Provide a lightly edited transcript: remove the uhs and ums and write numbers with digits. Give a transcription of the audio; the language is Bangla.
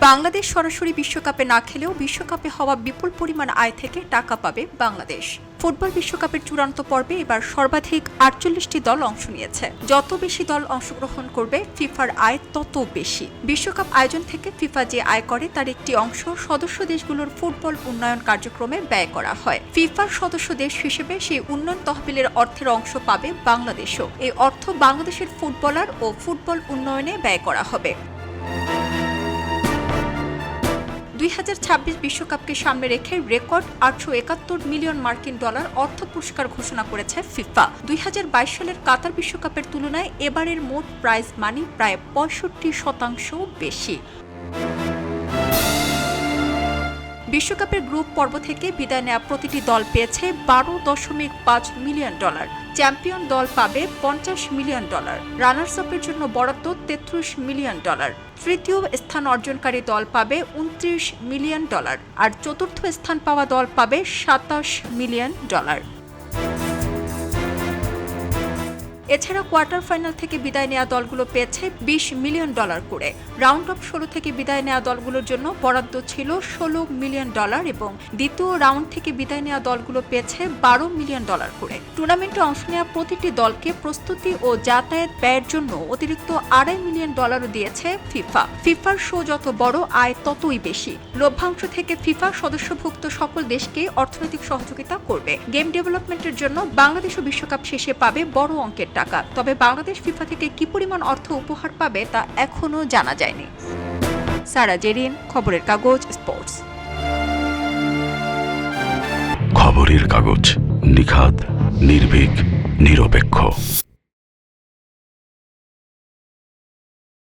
বাংলাদেশ সরাসরি বিশ্বকাপে না খেলেও বিশ্বকাপে হওয়া বিপুল পরিমাণ আয় থেকে টাকা পাবে বাংলাদেশ। ফুটবল বিশ্বকাপের চূড়ান্ত পর্বে এবার সর্বাধিক ৪৮টি দল অংশ নিয়েছে। যত বেশি দল অংশগ্রহণ করবে ফিফার আয় তত বেশি। বিশ্বকাপ আয়োজন থেকে ফিফা যে আয় করে তার একটি অংশ সদস্য দেশগুলোর ফুটবল উন্নয়ন কার্যক্রমে ব্যয় করা হয়। ফিফার সদস্য দেশ হিসেবে সেই উন্নয়ন তহবিলের অর্থের অংশ পাবে বাংলাদেশও। এই অর্থ বাংলাদেশের ফুটবলার ও ফুটবল উন্নয়নে ব্যয় করা হবে। ২০২৬ বিশ্বকাপকে সামনে রেখে রেকর্ড ৮৭১ মিলিয়ন মার্কিন ডলার অর্থ পুরস্কার ঘোষণা করেছে ফিফা। ২০২২ সালের কাতার বিশ্বকাপের তুলনায় এবারের মোট প্রাইজ মানি প্রায় ৬৫% বেশি। বিশ্বকাপের গ্রুপ পর্ব থেকে বিদায় নেওয়া প্রতিটি দল পেয়েছে ১২.৫ মিলিয়ন ডলার। চ্যাম্পিয়ন দল পাবে ৫০ মিলিয়ন ডলার। রানার্স আপের জন্য বরাদ্দ ৩৩ মিলিয়ন ডলার। তৃতীয় স্থান অর্জনকারী দল পাবে ২৯ মিলিয়ন ডলার আর চতুর্থ স্থান পাওয়া দল পাবে ২৭ মিলিয়ন ডলার। এছাড়া কোয়ার্টার ফাইনাল থেকে বিদায় নেওয়া দলগুলো পেয়েছে ২০ মিলিয়ন ডলার করে। রাউন্ড অফ ১৬ থেকে বিদায় নেওয়া দলগুলোর জন্য বরাদ্দ ছিল ১৬ মিলিয়ন ডলার এবং দ্বিতীয় রাউন্ড থেকে বিদায় নেওয়া দলগুলো পেয়েছে ১২ মিলিয়ন ডলার করে। টুর্নামেন্টে অংশ নেওয়া প্রতিটি দলকে প্রস্তুতি ও যাতায়াত ব্যয়ের জন্য অতিরিক্ত ২.৫ মিলিয়ন ডলারও দিয়েছে ফিফা। ফিফার শো যত বড় আয় ততই বেশি। লভ্যাংশ থেকে ফিফা সদস্যভুক্ত সকল দেশকে অর্থনৈতিক সহযোগিতা করবে। গেম ডেভেলপমেন্টের জন্য বাংলাদেশও বিশ্বকাপ শেষে পাবে বড় অঙ্কের টাকা। তবে বাংলাদেশ ফিফা থেকে কি পরিমাণ অর্থ উপহার পাবে তা এখনো জানা যায়নি। সারা জেরিন, খবরের কাগজ, স্পোর্টস। খবরের কাগজ, নিখাত, নির্ভীক, নিরপেক্ষ।